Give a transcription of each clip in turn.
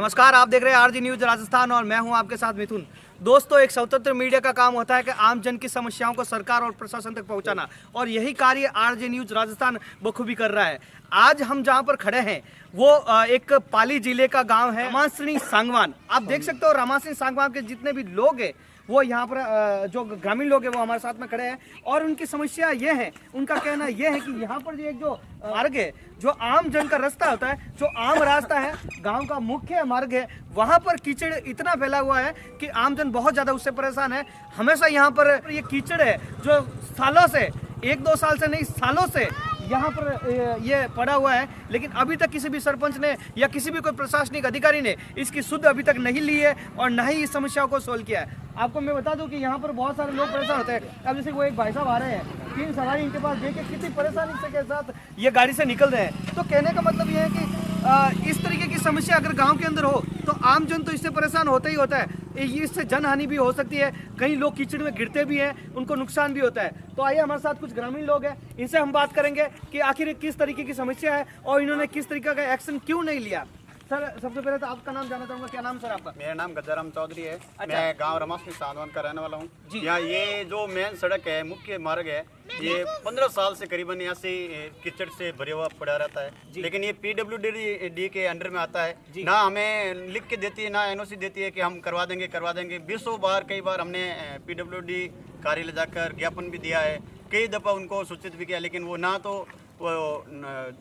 नमस्कार, आप देख रहे हैं आरजी न्यूज राजस्थान और मैं हूं आपके साथ मिथुन। दोस्तों, एक स्वतंत्र मीडिया का काम होता है कि आम जन की समस्याओं को सरकार और प्रशासन तक पहुंचाना, और यही कार्य आरजी न्यूज राजस्थान बखूबी कर रहा है। आज हम जहां पर खड़े हैं वो एक पाली जिले का गांव है रामासिनी सांगवान। आप देख सकते हो रामासिनी सांगवान के जितने भी लोग हैं वो यहाँ पर जो ग्रामीण लोग हैं वो हमारे साथ में खड़े हैं, और उनकी समस्या ये है, उनका कहना ये है कि यहाँ पर एक जो मार्ग है, जो आम जन का रास्ता होता है, जो आम रास्ता है, गांव का मुख्य मार्ग है, वहाँ पर कीचड़ इतना फैला हुआ है कि आम जन बहुत ज़्यादा उससे परेशान है। हमेशा यहाँ पर ये कीचड़ है जो सालों से, 1-2 साल से नहीं, सालों से यहाँ पर ये पड़ा हुआ है, लेकिन अभी तक किसी भी सरपंच ने या किसी भी कोई प्रशासनिक अधिकारी ने इसकी सुध अभी तक नहीं ली है और न ही इस समस्या को सोल्व किया है। आपको मैं बता दूं कि यहाँ पर बहुत सारे लोग परेशान होते हैं। अब जैसे वो एक भाई साहब आ रहे हैं, 3 सवारी इनके पास देखे कितनी परेशानी से के साथ ये गाड़ी से निकल रहे हैं। तो कहने का मतलब ये है कि इस तरीके की समस्या अगर गाँव के अंदर हो तो आम जन तो इससे परेशान होता ही होता है। इससे जनहानि भी हो सकती है, कई लोग कीचड़ में गिरते भी हैं, उनको नुकसान भी होता है। तो आइए हमारे साथ कुछ ग्रामीण लोग हैं, इनसे हम बात करेंगे कि आखिर किस तरीके की समस्या है और इन्होंने किस तरीके का एक्शन क्यों नहीं लिया। सर, सबसे पहले तो आपका नाम जानना चाहूंगा। क्या नाम सर आपका? मेरा नाम गजाराम चौधरी है। मैं गांव रामासिनी सांगवान का रहने वाला हूँ। यहाँ ये जो मेन सड़क है, मुख्य मार्ग है, ये 15 साल से करीबन यहाँ से कीचड़ से भरे हुआ पड़ा रहता है, लेकिन ये PWD के अंडर में आता है। ना हमें लिख के देती है, ना NOC देती है कि हम करवा देंगे। 20 बार कई बार हमने PWD कार्यालय जाकर ज्ञापन भी दिया है, कई दफ़ा उनको सूचित भी किया, लेकिन वो ना तो वो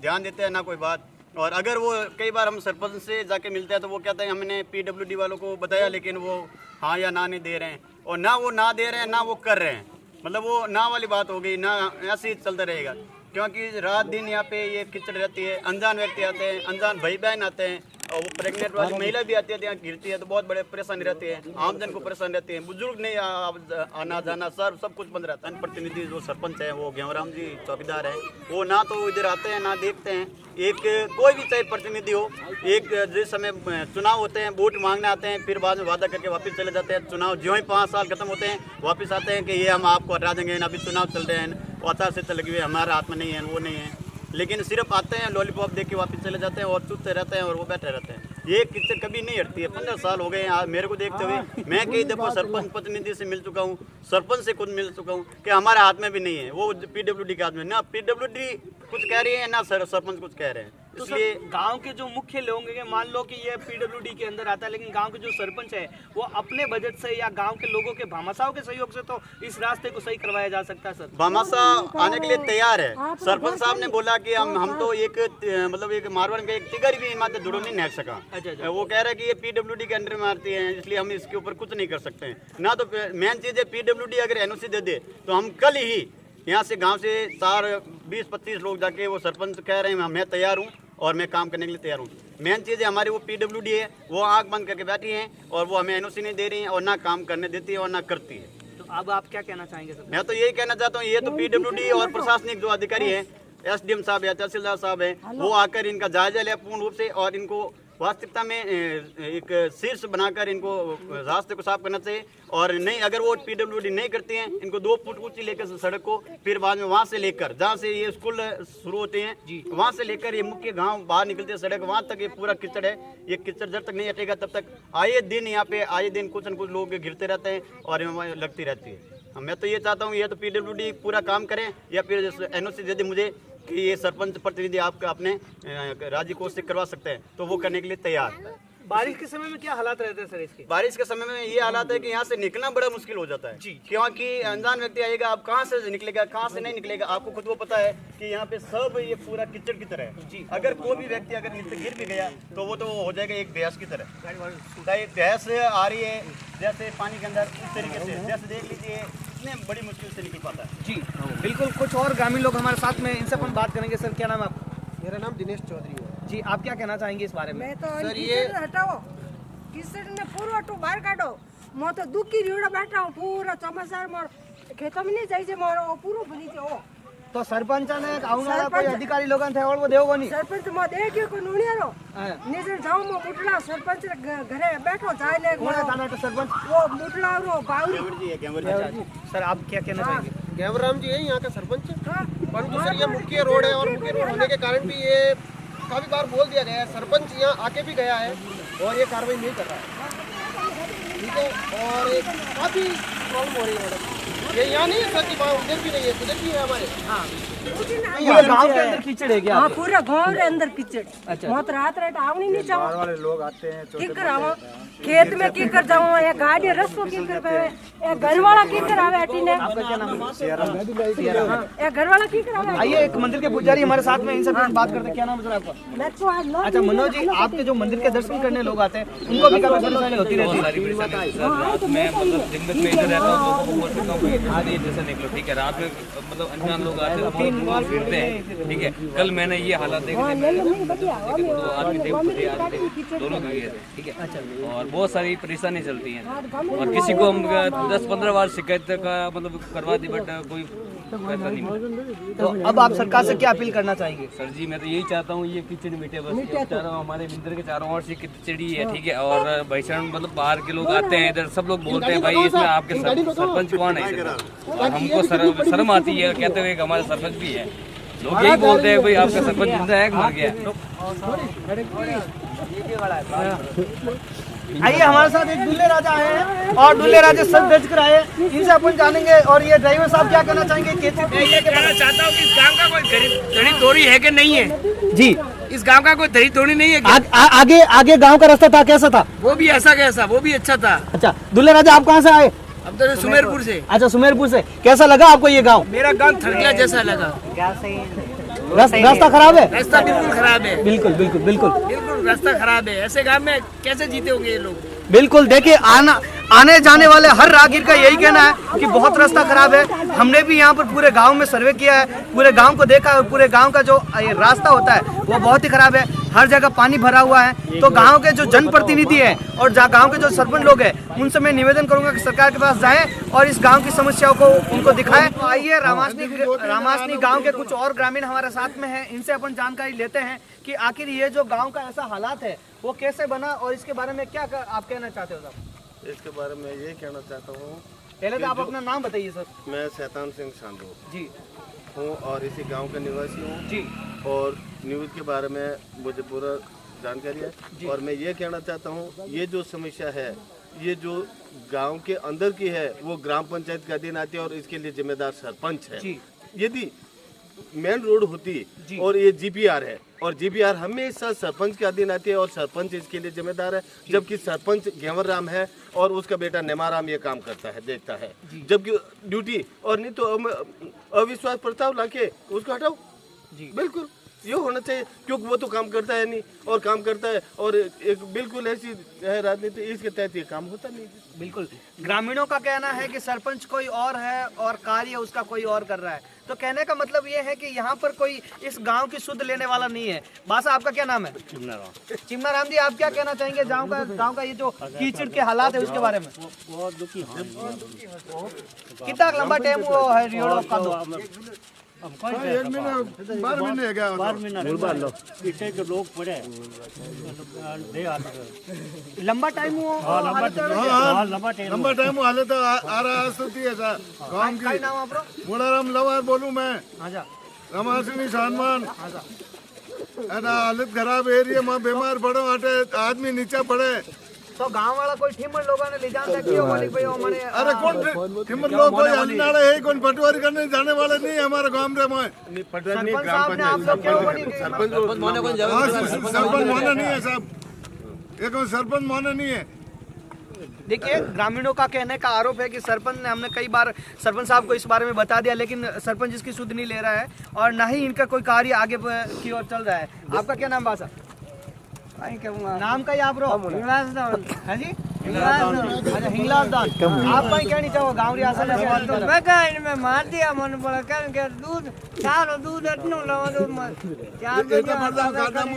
ध्यान देते हैं ना कोई बात। और अगर वो कई बार हम सरपंच से जाके मिलते हैं तो वो कहते हैं हमने PWD वालों को बताया, लेकिन वो हाँ या ना नहीं दे रहे हैं, और ना वो ना दे रहे हैं ना वो कर रहे हैं। मतलब वो ना वाली बात हो गई, ना ऐसे ही चलता रहेगा, क्योंकि रात दिन यहाँ पे ये कीचड़ रहती है। अनजान व्यक्ति आते हैं, अनजान भाई बहन आते हैं, और वो प्रेग्नेंट वाली महिला भी आती है, यहाँ गिरती है तो बहुत बड़े परेशानी रहती है। आमजन को परेशान रहती है, बुजुर्ग नहीं आना जाना सब कुछ बंद रहता है। प्रतिनिधि जो सरपंच है वो घेवराम जी चौकीदार है, वो ना तो इधर आते हैं ना देखते हैं। एक कोई भी चाहे प्रतिनिधि हो, एक जिस समय चुनाव होते हैं वोट मांगने आते हैं, फिर बाद में वादा करके वापस चले जाते हैं। चुनाव जो ही 5 साल खत्म होते हैं वापस आते हैं कि ये हम आपको हटा देंगे, अभी चुनाव चल रहे हैं, आचार संहिता लगी हुई है, हमारा हाथ में नहीं है, वो नहीं है, लेकिन सिर्फ आते हैं, लॉलीपॉप देख के वापस चले जाते हैं और चुपते रहते हैं और वो बैठे रहते हैं। ये कीचड़ कभी नहीं हटती है। 15 साल हो गए मेरे को देखते हुए। मैं कई दफ़ा सरपंच प्रतिनिधि से मिल चुका हूँ, सरपंच से खुद मिल चुका हूँ कि हमारे हाथ में भी नहीं है, वो PWD के हाथ में। ना PWD कुछ कह रही है ना सरपंच कुछ कह रहे हैं। इसलिए गांव के जो मुख्य लोग हैं, मान लो कि ये PWD के अंदर आता है, लेकिन गांव के जो सरपंच है वो अपने बजट से या गांव के लोगों के भामाशाहों के सहयोग से तो इस रास्ते को सही करवाया जा सकता है। सर, भामाशाह आने के लिए तैयार है। सरपंच साहब ने बोला कि हम तो एक मतलब एक मारवाड़ का एक टिगर भी मात्र जुड़ो नहीं नहर सका। वो कह रहे हैं कि ये PWD के अंडर में आती है, इसलिए हम इसके ऊपर कुछ नहीं कर सकते हैं। ना तो मेन चीज़ है PWD अगर NOC दे दे तो हम कल ही यहाँ से गाँव से 20-25 लोग जाके, वो सरपंच कह रहे हैं मैं तैयार हूँ और मैं काम करने के लिए तैयार हूँ। मेन चीज़ है हमारी वो PWD है, वो आँख बंद करके बैठी हैं और वो हमें NOC नहीं दे रही हैं और ना काम करने देती है और ना करती है। तो अब आप क्या कहना चाहेंगे सर? मैं तो यही कहना चाहता हूँ, ये तो PWD और प्रशासनिक जो अधिकारी हैं, SDM साहब या तहसीलदार साहब हैं, वो आकर इनका जायजा ले पूर्ण रूप से, और इनको वास्तविकता में एक शीर्ष बनाकर इनको रास्ते को साफ करना चाहिए। और नहीं, अगर वो PWD नहीं करती हैं, इनको 2 फुट ऊंची लेकर सड़क को, फिर बाद में वहाँ से लेकर जहाँ से ये स्कूल शुरू होते हैं वहाँ से लेकर ये मुख्य गांव बाहर निकलते हैं सड़क, वहाँ तक ये पूरा कीचड़ है। ये कीचड़ जब तक नहीं हटेगा तब तक आए दिन यहाँ पे कुछ न कुछ लोग गिरते रहते हैं और लगती रहती है। मैं तो ये चाहता हूँ, ये तो PWD पूरा काम करें, या फिर NOC दे दे मुझे कि ये सरपंच प्रतिनिधि आपका अपने राज्य कोष से करवा सकते हैं, तो वो करने के लिए तैयार है। बारिश के समय में क्या हालात रहते हैं सर इसके? बारिश के समय में ये हालात है कि यहाँ से निकलना बड़ा मुश्किल हो जाता है, क्योंकि अनजान व्यक्ति आएगा, आप कहाँ से निकलेगा कहाँ से नहीं निकलेगा। आपको खुद वो पता है कि यहाँ पे सब ये पूरा कीचड़ की तरह है। अगर कोई भी व्यक्ति अगर नीचे गिर भी गया तो वो तो हो जाएगा एक भैंस की तरह। भैंस आ रही है जैसे पानी के अंदर, इस तरीके से जैसे देख लीजिए, इतने बड़ी मुश्किल से निकल पाता है। जी बिल्कुल। कुछ और ग्रामीण लोग हमारे साथ में, इनसे अपन बात करेंगे। सर, क्या नाम है आपका? मेरा नाम दिनेश चौधरी है। जी, आप क्या कहना चाहेंगे इस बारे में? मैं तो सर ये हटाओ, कीचड़ ने पूरा तो बाहर काटो। मैं तो दुखी रीड़ा बैठा हूँ, पूरा चमचार मोर खेतों में नहीं जाइए, मोर पूरा बनी थी। तो सरपंच ने आउना कोई अधिकारी लोगन थे और वो देवो नहीं सरपंच मो दे के को नुणियारो निजे जाऊ मो मुटला सरपंच घरे बैठो जाय ले कौन है थाना तो सरपंच? वो मुटला रो बाउरी। सर, आप क्या कहना चाहेंगे? घेवराम जी है यहाँ का सरपंच, परंतु सर ये मुख्य रोड है और मुख्य रोड होने के कारण भी ये काफी बार बोल दिया गया है। सरपंच यहाँ आके भी गया है और ये कार्रवाई नहीं कर रहा है, ठीक है। और एक काफ़ी प्रॉब्लम हो रही है मैडम, ये यहाँ नहीं है सर की बात, उधर भी नहीं है, उधर भी है हमारे। पूरे गांव के अंदर कीचड़ है क्या? हाँ पूरा गांव रे अंदर कीचड़। अच्छा बहुत रात आवनी नहीं चाहो, बाहर वाले लोग आते हैं, की कर आवा खेत में की कर जाऊँ या गाड़ी रस्तो की कर पे या घर वाला की कर आवे अटीने। आपका क्या नाम है? या घर वाला की कर आवे। आइए एक मंदिर के पुजारी हमारे साथ में, इनसे बात करते हैं। क्या नाम है सर आपका? मैं तो आज लोग अच्छा मनोज जी, आपके जो मंदिर के दर्शन करने लोग आते हैं उनको भी काफी परेशानी होती रहती है। रात में मतलब दिन में इधर रहता हूँ, लोगों को बोल सकता हूँ कि इधर से नहीं, इधर से निकलो, ठीक है। रात में मतलब अनजान लोग आते हैं, पूरा फिरते हैं, ठीक है। कल मैंने ये हालात देखे थे, दो आदमी थे, दोनों भी गए थे, ठीक है। और बहुत सारी परेशानी चलती है, और किसी को हम 10-15 बार शिकायत का मतलब करवा दी, बट कोई पैसा नहीं मिला। तो अब आप सरकार से क्या अपील करना चाहेंगे? सर जी मैं तो यही चाहता हूँ ये कीचड़ मिटे, बस चारों हमारे मंदिर के चारों ओर से कीचड़ी है, ठीक है। और भैषण मतलब बाहर के लोग आते हैं इधर, सब लोग बोलते हैं भाई इसमें आपके सरपंच कौन है इसमें? और हमको शर्म आती है, कहते हुए हमारे सरपंच भी है, लोग यही बोलते हैं भाई आपका सरपंच जिंदा है कि मर गया। आइए हमारे साथ एक दुल्ले राजा आए हैं और दुल्ले राजा सब बेच कर आए हैं, इनसे अपन जानेंगे। और ये ड्राइवर साहब क्या कहना चाहेंगे? मैं ये कहना चाहता हूँ कि इस गांव का कोई धड़ी तोड़ी है कि नहीं है जी, इस गांव का कोई धड़ी तोड़ी नहीं है क्या? आगे आगे गांव का रास्ता था, कैसा था? वो भी ऐसा कैसा, वो भी अच्छा था। अच्छा दुल्ले राजा आप कहाँ से आए? अब तो सुमेरपुर से। अच्छा सुमेरपुर से, कैसा लगा आपको ये गांव? मेरा गांव थरकिया जैसा लगा। रास्ता खराब है? रास्ता बिल्कुल खराब है, बिल्कुल बिल्कुल बिल्कुल बिल्कुल रास्ता खराब है। ऐसे गांव में कैसे जीते होंगे ये लोग? बिल्कुल। देखिए आने जाने वाले हर राहगीर का यही कहना है कि बहुत रास्ता खराब है। हमने भी यहाँ पर पूरे गांव में सर्वे किया है, पूरे गांव को देखा है, और पूरे गांव का जो ये रास्ता होता है वो बहुत ही खराब है, हर जगह पानी भरा हुआ है। तो गांव के जो जनप्रतिनिधि हैं और गांव के जो सरपंच लोग हैं उनसे मैं निवेदन करूंगा कि सरकार के पास जाएं और इस गांव की समस्याओं को उनको दिखाएं। तो आइए रामासनी गांव के कुछ और ग्रामीण हमारे साथ में हैं, इनसे अपन जानकारी लेते हैं कि आखिर ये जो गांव का ऐसा हालात है वो कैसे बना और इसके बारे में क्या आप कहना चाहते हो साहब? इसके बारे में ये कहना चाहता हूँ, पहले तो आप अपना नाम बताइए सर। मैं शैतान सिंह सांधो जी हूँ और इसी गांव का निवासी हूँ जी, और न्यूज़ के बारे में मुझे पूरा जानकारी है। और मैं ये कहना चाहता हूँ, ये जो समस्या है ये जो गांव के अंदर की है वो ग्राम पंचायत के अधीन आती है और इसके लिए जिम्मेदार सरपंच है। यदि मेन रोड होती और ये जीपीआर है और जीपीआर हमेशा सरपंच के अधीन आती है और सरपंच इसके लिए जिम्मेदार है, जबकि सरपंच गेवर राम है और उसका बेटा नेमाराम ये काम करता है, देखता है, जबकि ड्यूटी। और नहीं तो अविश्वास प्रस्ताव लाके उसको हटाओ, बिल्कुल ये होना चाहिए, क्योंकि वो तो काम करता है नहीं और काम करता है और एक बिल्कुल ऐसी है राजनीति, इसके तहत ये काम होता नहीं। बिल्कुल। ग्रामीणों का कहना है कि सरपंच कोई और है और कार्य उसका कोई और कर रहा है। तो कहने का मतलब ये है कि यहाँ पर कोई इस गांव की सुध लेने वाला नहीं है। बासा आपका क्या नाम है? चिमना राम जी, आप क्या कहना चाहेंगे गांव का ये जो कीचड़ के हालात है उसके बारे में? बहुत दुखी है। कितना लंबा टाइम वो है रियोड़ो का? 12 महीने गया 12 महीना पीछे के लोग पड़े लंबा टाइम वो लंबा टाइम हालत आ रहा स्थिति है सर गांव की। नाम आप मुड़ाराम लवार बोलूं मैं, अच्छा रमासिनी सानमान। हालत खराब एरिया में बीमार पड़ो हटे आदमी नीचे पड़े। तो गांव वाला कोई ठिमर लोगों ने ले जाता कि वो बोली भाई हमारे अरे कौन ठिमर लोग कोई हलनाड़े है, कौन पटवारी करने जाने वाले नहीं हमारे गांव में। सरपंच साहब ने आप लोग क्यों बनी? सरपंच माना नहीं है साहब, ये कोई सरपंच माना नहीं है। देखिए ग्रामीणों का कहने का आरोप है कि सरपंच ने, हमने कई बार सरपंच साहब को इस बारे में बता दिया लेकिन सरपंच इसकी सुध नहीं ले रहा है और ना ही इनका कोई कार्य आगे की ओर चल रहा है। आपका क्या नाम बासा? नाम का ही आप रो है जी? अच्छा हिंगलाज दान, आप भाई क्या नहीं चाहो गाँव रियासत में इनमें मार दिया मन पड़ा कर दूध सारो दूध इतनो लवा दो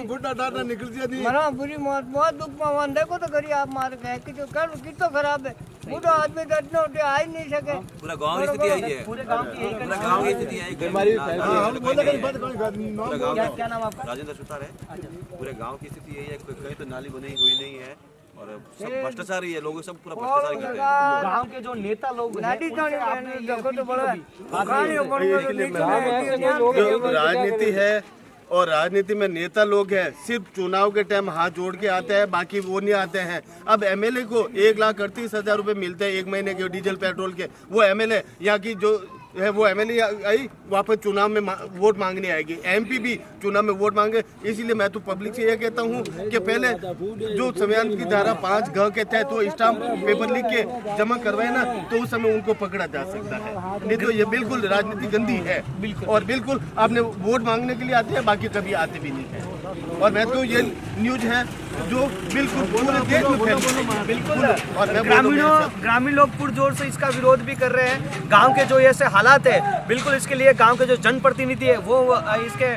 बुढ़ा डाटा निकल दिया मरा बुरी मौत बहुत दुख में देखो तो करिए आप मार गए कि जो कर कितना खराब है, बूढ़ा आदमी तो इतना उठे आ ही नहीं सके। पूरा गांव की स्थिति आई है, पूरे गांव की यही पूरा गांव की स्थिति आई है। क्या नाम आपका? राजेंद्र सुतार है। पूरे गांव की स्थिति यही है, कहीं तो नाली बनी हुई नहीं है और सब भ्रष्टाचार ही है, लोग सब पूरा भ्रष्टाचार करते हैं। गांव के जो नेता लोग राजनीति है और राजनीति में नेता लोग हैं सिर्फ चुनाव के टाइम हाथ जोड़ के आते हैं, बाकी वो नहीं आते हैं। अब एमएलए को 1,38,000 रुपए मिलते हैं 1 महीने के डीजल पेट्रोल के। वो एमएलए यहाँ की जो है वो एमएलए आई वापस चुनाव में वोट मांगने आएगी, एमपी भी चुनाव में वोट मांगे। इसीलिए मैं तो पब्लिक से ये कहता हूँ कि पहले जो संविधान की धारा 5(घ) के तहत वो स्टाम्प पेपर लिख के जमा करवाए ना, तो उस समय उनको पकड़ा जा सकता है। नहीं तो ये बिल्कुल राजनीति गंदी है और बिल्कुल आपने वोट मांगने के लिए आते हैं, बाकी कभी आते भी नहीं है। और मैं तो ये न्यूज है जो बिल्कुल पूरे देश में फैली। बिल्कुल। और ग्रामीण लोग पुरजोर से इसका विरोध भी कर रहे हैं। गांव के जो ऐसे हालात है, बिल्कुल इसके लिए गांव के जो जनप्रतिनिधि है वो इसके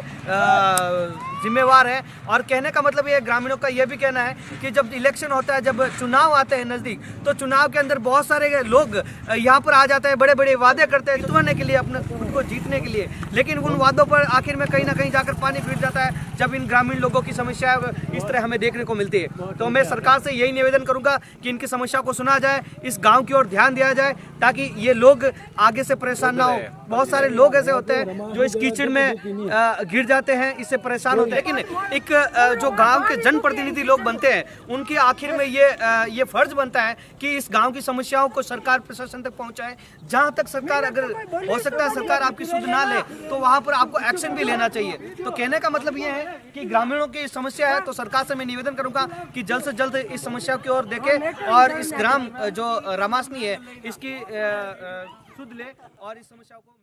जिम्मेवार है। और कहने का मतलब ये ग्रामीणों का ये भी कहना है कि जब इलेक्शन होता है, जब चुनाव आते हैं नज़दीक, तो चुनाव के अंदर बहुत सारे लोग यहाँ पर आ जाते हैं, बड़े बड़े वादे करते हैं जितवाने के लिए, अपने खुद को जीतने के लिए, लेकिन उन वादों पर आखिर में कहीं ना कहीं जाकर पानी फिर जाता है जब इन ग्रामीण लोगों की समस्या इस तरह हमें देखने को मिलती है। तो मैं सरकार से यही निवेदन करूंगा कि इनकी समस्या को सुना जाए, इस गाँव की ओर ध्यान दिया जाए ताकि ये लोग आगे से परेशान ना हो। बहुत सारे लोग ऐसे होते हैं जो इस कीचड़ में गिर जाते हैं, इससे परेशान होते हैं। लेकिन एक जो गांव के जनप्रतिनिधि लोग बनते हैं, उनकी आखिर में ये फर्ज बनता है कि इस गांव की समस्याओं को सरकार प्रशासन तक पहुंचाए। जहां तक सरकार, अगर हो सकता है सरकार आपकी सुध ना ले, तो वहां पर आपको एक्शन भी लेना चाहिए। तो कहने का मतलब ये है कि ग्रामीणों की समस्या है, तो सरकार से मैं निवेदन करूंगा कि जल्द से जल्द इस समस्या की ओर देखें और इस ग्राम जो रमासनी है इसकी सुध ले और इस समस्या को